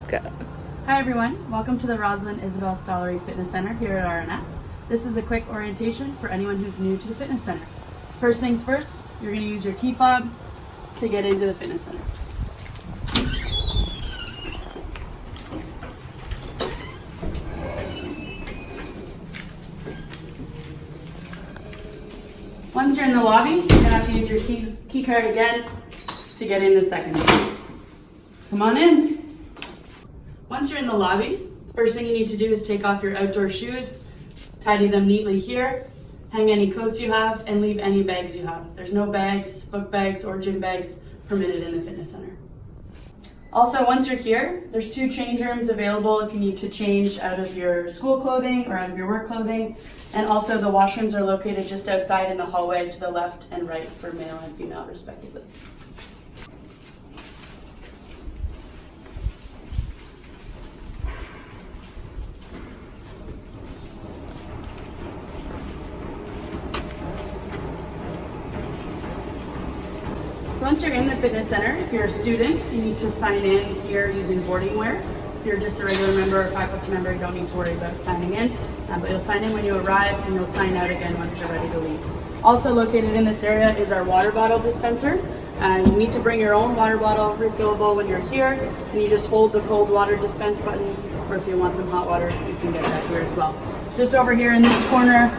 Go. Hi everyone, welcome to the Rosalind Isabel Stollery Fitness Center here at RNS. This is a quick orientation for anyone who's new to the fitness center. First things first, you're going to use your key fob to get into the fitness center. Once you're in the lobby, you're going to have to use your key card again to get in the second one. Come on in. Once you're in the lobby, first thing you need to do is take off your outdoor shoes, tidy them neatly here, hang any coats you have, and leave any bags you have. There's no bags, book bags, or gym bags permitted in the fitness center. Also, once you're here, there's 2 change rooms available if you need to change out of your school clothing or out of your work clothing. And also the washrooms are located just outside in the hallway to the left and right for male and female respectively. So once you're in the fitness center, if you're a student, you need to sign in here using boarding wear. If you're just a regular member or faculty member, you don't need to worry about signing in, but you'll sign in when you arrive and you'll sign out again once you're ready to leave. Also located in this area is our water bottle dispenser. You need to bring your own water bottle, refillable when you're here, and you just hold the cold water dispense button, or if you want some hot water, you can get that here as well. Just over here in this corner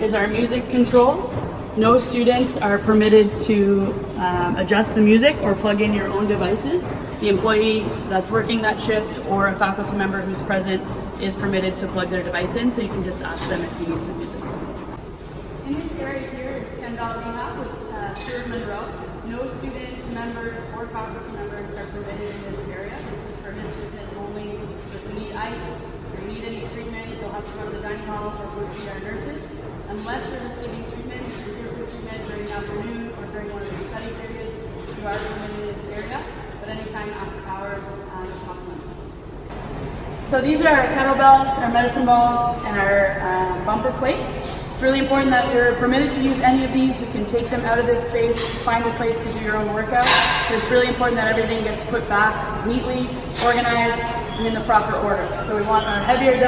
is our music control. No students are permitted to adjust the music or plug in your own devices. The employee that's working that shift or a faculty member who's present is permitted to plug their device in, so you can just ask them if you need some music. In this area here is Ken Rehab with Stuart Monroe. No students, members, or faculty members are permitted in this area. This is for his business only. So if you need ice or you need any treatment, you'll have to go to the dining hall or go see our nurses. Unless you're receiving treatment, if you're here for treatment during the afternoon or during one of your study periods, you are permitted in this area, but anytime after hours, it's off limits. So these are our kettlebells, our medicine balls, and our bumper plates. It's really important that you're permitted to use any of these. You can take them out of this space, find a place to do your own workout, but it's really important that everything gets put back neatly, organized, and in the proper order. So we want our heavier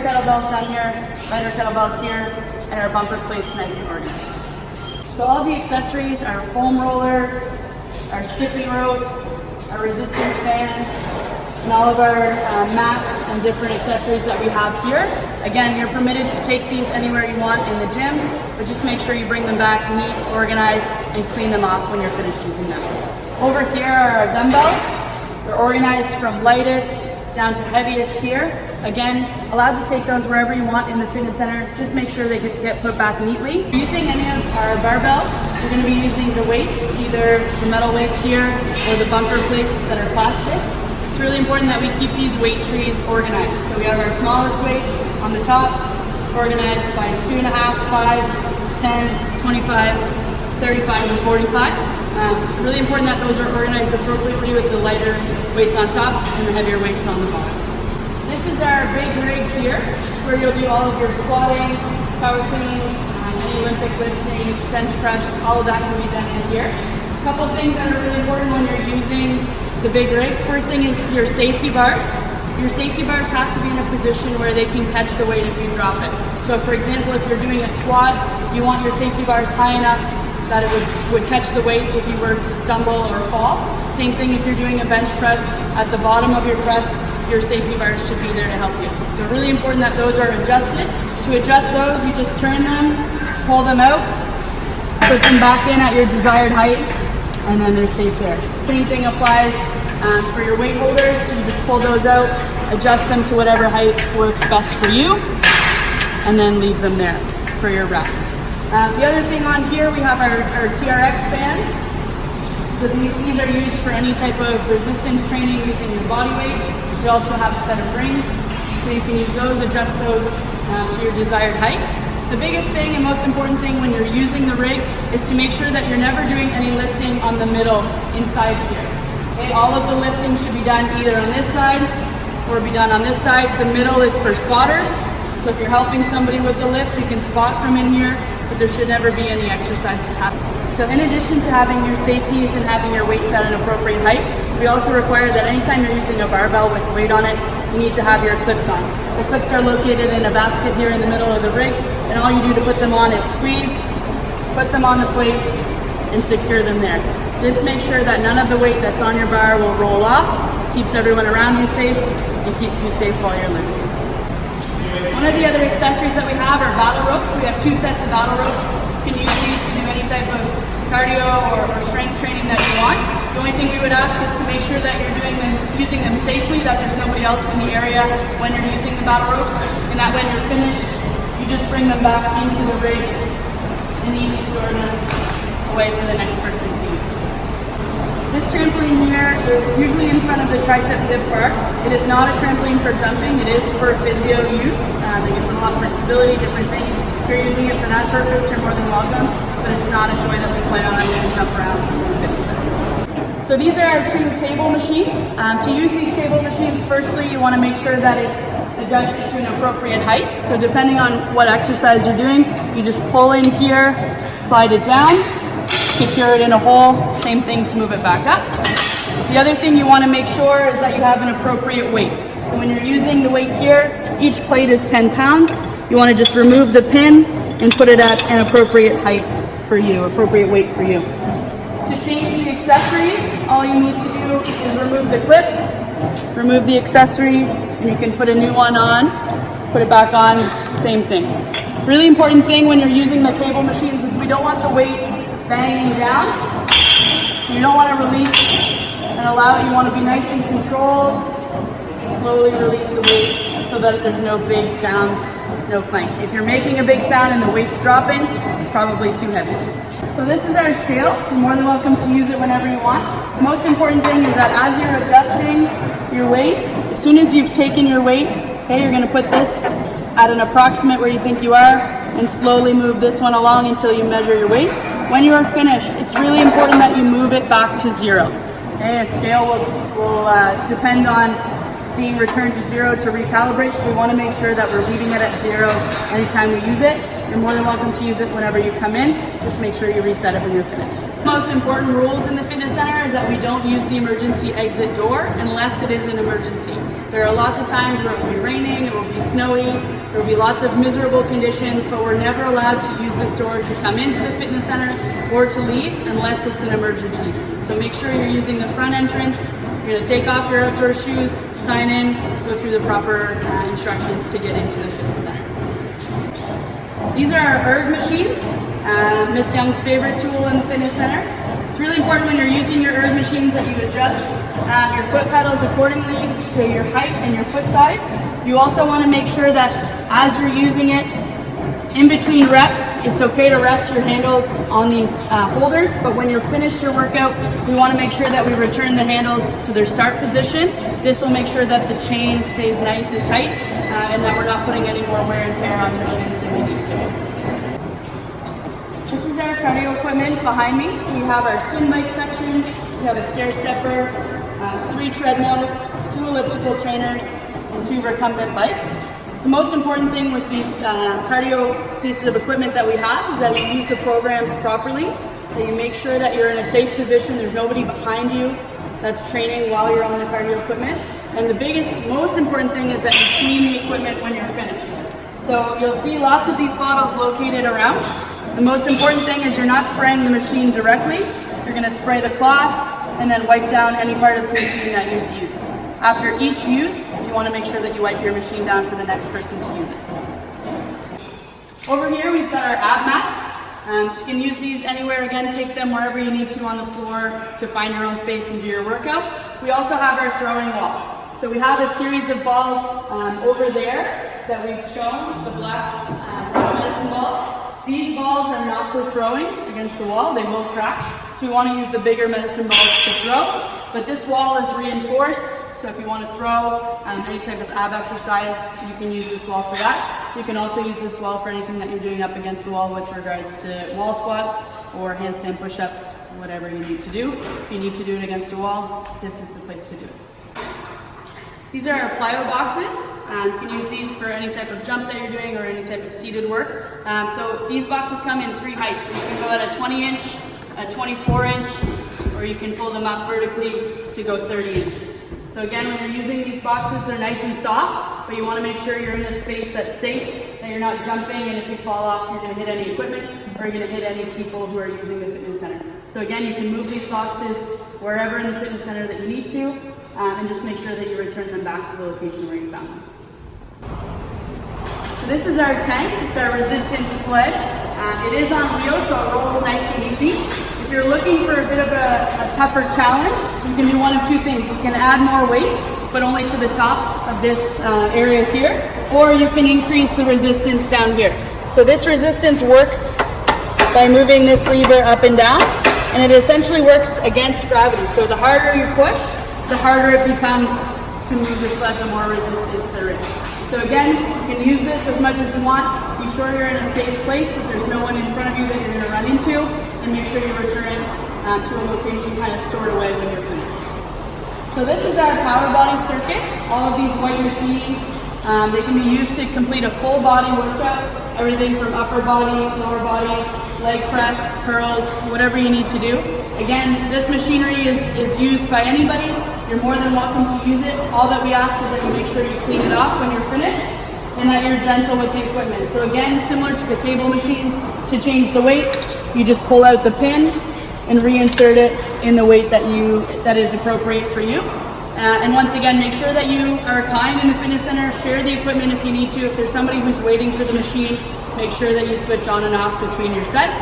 kettlebells down here, lighter kettlebells here, and our bumper plates nice and organized. So all the accessories, our foam rollers, our skipping ropes, our resistance bands, and all of our mats and different accessories that we have here. Again, you're permitted to take these anywhere you want in the gym, but just make sure you bring them back neat, organized, and clean them off when you're finished using them. Over here are our dumbbells. They're organized from lightest down to heaviest here. Again, allowed to take those wherever you want in the fitness center. Just make sure they get put back neatly. Using any of our barbells, we're going to be using the weights, either the metal weights here or the bumper plates that are plastic. It's really important that we keep these weight trees organized. So we have our smallest weights on the top, organized by 2.5, 5, 10, 25, 35, and 45. Really important that those are organized appropriately with the lighter weights on top and the heavier weights on the bottom. This is our big rig here, where you'll do all of your squatting, power cleans, any Olympic lifting, bench press, all of that can be done in here. A couple things that are really important when you're using the big rig. First thing is your safety bars. Your safety bars have to be in a position where they can catch the weight if you drop it. So for example, if you're doing a squat, you want your safety bars high enough that it would catch the weight if you were to stumble or fall. Same thing if you're doing a bench press. At the bottom of your press, your safety bars should be there to help you. So really important that those are adjusted. To adjust those, you just turn them, pull them out, put them back in at your desired height, and then they're safe there. Same thing applies for your weight holders. You just pull those out, adjust them to whatever height works best for you, and then leave them there for your rep. The other thing on here, we have our TRX bands. So these are used for any type of resistance training using your body weight. We also have a set of rings, so you can use those, adjust those to your desired height. The biggest thing and most important thing when you're using the rig is to make sure that you're never doing any lifting on the middle inside here. Okay, all of the lifting should be done either on this side or be done on this side. The middle is for spotters, so if you're helping somebody with the lift, you can spot from in here, but there should never be any exercises happening. So in addition to having your safeties and having your weights at an appropriate height, We also require that anytime you're using a barbell with weight on it, you need to have your clips on. The clips are located in a basket here in the middle of the rig, and all you do to put them on is squeeze, put them on the plate, and secure them there. This makes sure that none of the weight that's on your bar will roll off, keeps everyone around you safe, and keeps you safe while you're lifting. One of the other accessories that we have are battle ropes. We have 2 sets of battle ropes. You can use these to do any type of cardio or strength training that you want. The only thing we would ask is to make sure that you're using them safely, that there's nobody else in the area when you're using the battle ropes, and that when you're finished, you just bring them back into the rig and easily store them away for the next person to use. This trampoline here is usually in front of the tricep dip bar. It is not a trampoline for jumping, it is for physio use. They use it a lot for stability, different things. If you're using it for that purpose, you're more than welcome, but it's not a toy that we play on and jump around in the fitness center. So these are our 2 cable machines. To use these cable machines, firstly, you want to make sure that it's adjusted to an appropriate height. So depending on what exercise you're doing, you just pull in here, slide it down, secure it in a hole, same thing to move it back up. The other thing you want to make sure is that you have an appropriate weight. So when you're using the weight here, each plate is 10 pounds. You want to just remove the pin and put it at an appropriate height for you, appropriate weight for you. To change the accessories, all you need to do is remove the clip, remove the accessory, and you can put a new one on, put it back on, same thing. Really important thing when you're using the cable machines is we don't want the weight banging down. So you don't want to release and allow it. You want to be nice and controlled. Slowly release the weight so that there's no big sounds, no clank. If you're making a big sound and the weight's dropping, it's probably too heavy. So this is our scale. You're more than welcome to use it whenever you want. The most important thing is that as you're adjusting your weight, as soon as you've taken your weight, okay, you're going to put this at an approximate where you think you are and slowly move this one along until you measure your weight. When you are finished, it's really important that you move it back to 0. Okay, a scale will depend on being returned to 0 to recalibrate, so we want to make sure that we're leaving it at 0 anytime we use it. You're more than welcome to use it whenever you come in. Just make sure you reset it when you're finished. The most important rules in the fitness center is that we don't use the emergency exit door unless it is an emergency. There are lots of times where it will be raining, it will be snowy, there will be lots of miserable conditions, but we're never allowed to use this door to come into the fitness center or to leave unless it's an emergency. So make sure you're using the front entrance. You're going to take off your outdoor shoes, sign in, go through the proper instructions to get into the fitness center. These are our erg machines, Miss Young's favorite tool in the fitness center. It's really important when you're using your erg machines that you adjust your foot pedals accordingly to your height and your foot size. You also want to make sure that as you're using it, in between reps, it's okay to rest your handles on these holders, but when you're finished your workout, we want to make sure that we return the handles to their start position. This will make sure that the chain stays nice and tight and that we're not putting any more wear and tear on the machines than we need to. This is our cardio equipment behind me. So we have our spin bike section, we have a stair stepper, 3 treadmills, 2 elliptical trainers, and 2 recumbent bikes. The most important thing with these cardio pieces of equipment that we have is that you use the programs properly, that you make sure that you're in a safe position, there's nobody behind you that's training while you're on the cardio equipment. And the biggest, most important thing is that you clean the equipment when you're finished. So you'll see lots of these bottles located around. The most important thing is you're not spraying the machine directly. You're going to spray the cloth and then wipe down any part of the machine that you've used. After each use, you want to make sure that you wipe your machine down for the next person to use it. Over here we've got our ab mats. So you can use these anywhere. Again, take them wherever you need to on the floor to find your own space and do your workout. We also have our throwing wall. So we have a series of balls over there that we've shown, the black medicine balls. These balls are not for throwing against the wall, they will crack. So we want to use the bigger medicine balls to throw. But this wall is reinforced. So if you want to throw any type of ab exercise, you can use this wall for that. You can also use this wall for anything that you're doing up against the wall with regards to wall squats or handstand push-ups, whatever you need to do. If you need to do it against a wall, this is the place to do it. These are our plyo boxes. You can use these for any type of jump that you're doing or any type of seated work. So these boxes come in 3 heights. So you can go at a 20-inch, a 24-inch, or you can pull them up vertically to go 30 inches. So again, when you're using these boxes, they're nice and soft, but you want to make sure you're in a space that's safe, that you're not jumping, and if you fall off, you're going to hit any equipment, or you're going to hit any people who are using the fitness center. So again, you can move these boxes wherever in the fitness center that you need to, and just make sure that you return them back to the location where you found them. So this is our tank. It's our resistance sled. It is on wheels, so it rolls nice and easy. If you're looking for a bit of a tougher challenge, you can do one of two things. You can add more weight, but only to the top of this area here, or you can increase the resistance down here. So this resistance works by moving this lever up and down, and it essentially works against gravity. So the harder you push, the harder it becomes to move the sled, the more resistance there is. So again, you can use this as much as you want. Be sure you're in a safe place, that there's no one in front of you that you're going to run into, and make sure you return it to a location kind of stored away when you're finished. So this is our power body circuit. All of these white machines, they can be used to complete a full body workout, everything from upper body, lower body, leg press, curls, whatever you need to do. Again, this machinery is used by anybody. You're more than welcome to use it. All that we ask is that you make sure you clean it off when you're finished, and that you're gentle with the equipment. So again, similar to the cable machines, to change the weight, you just pull out the pin and reinsert it in the weight that is appropriate for you. And once again, make sure that you are kind in the fitness center. Share the equipment if you need to. If there's somebody who's waiting for the machine, make sure that you switch on and off between your sets.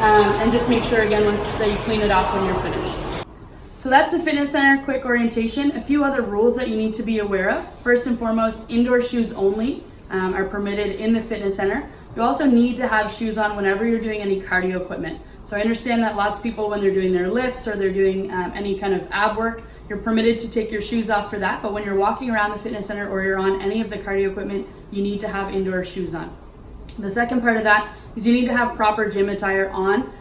And just make sure again that you clean it off when you're finished. So that's the fitness center quick orientation. A few other rules that you need to be aware of. First and foremost, indoor shoes only are permitted in the fitness center. You also need to have shoes on whenever you're doing any cardio equipment. So I understand that lots of people, when they're doing their lifts or they're doing any kind of ab work, you're permitted to take your shoes off for that. But when you're walking around the fitness center or you're on any of the cardio equipment, you need to have indoor shoes on. The second part of that is you need to have proper gym attire on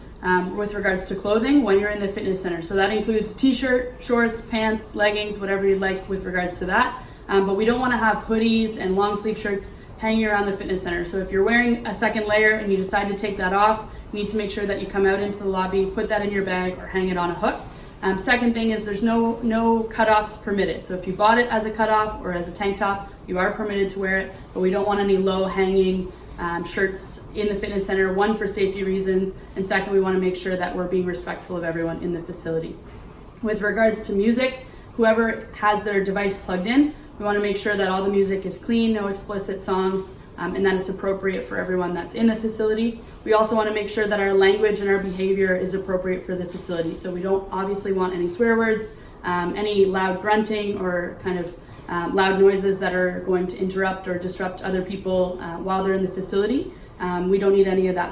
with regards to clothing when you're in the fitness center. So that includes t-shirt, shorts, pants, leggings, whatever you'd like with regards to that. But we don't want to have hoodies and long sleeve shirts hanging around the fitness center. So if you're wearing a second layer and you decide to take that off, you need to make sure that you come out into the lobby, put that in your bag, or hang it on a hook. Second thing is there's no cutoffs permitted. So if you bought it as a cutoff or as a tank top, you are permitted to wear it, but we don't want any low hanging shirts in the fitness center, one, for safety reasons, and second, we want to make sure that we're being respectful of everyone in the facility. With regards to music, whoever has their device plugged in, we want to make sure that all the music is clean, no explicit songs, and that it's appropriate for everyone that's in the facility. We also want to make sure that our language and our behavior is appropriate for the facility. So we don't obviously want any swear words, any loud grunting, or kind of loud noises that are going to interrupt or disrupt other people while they're in the facility. We don't need any of that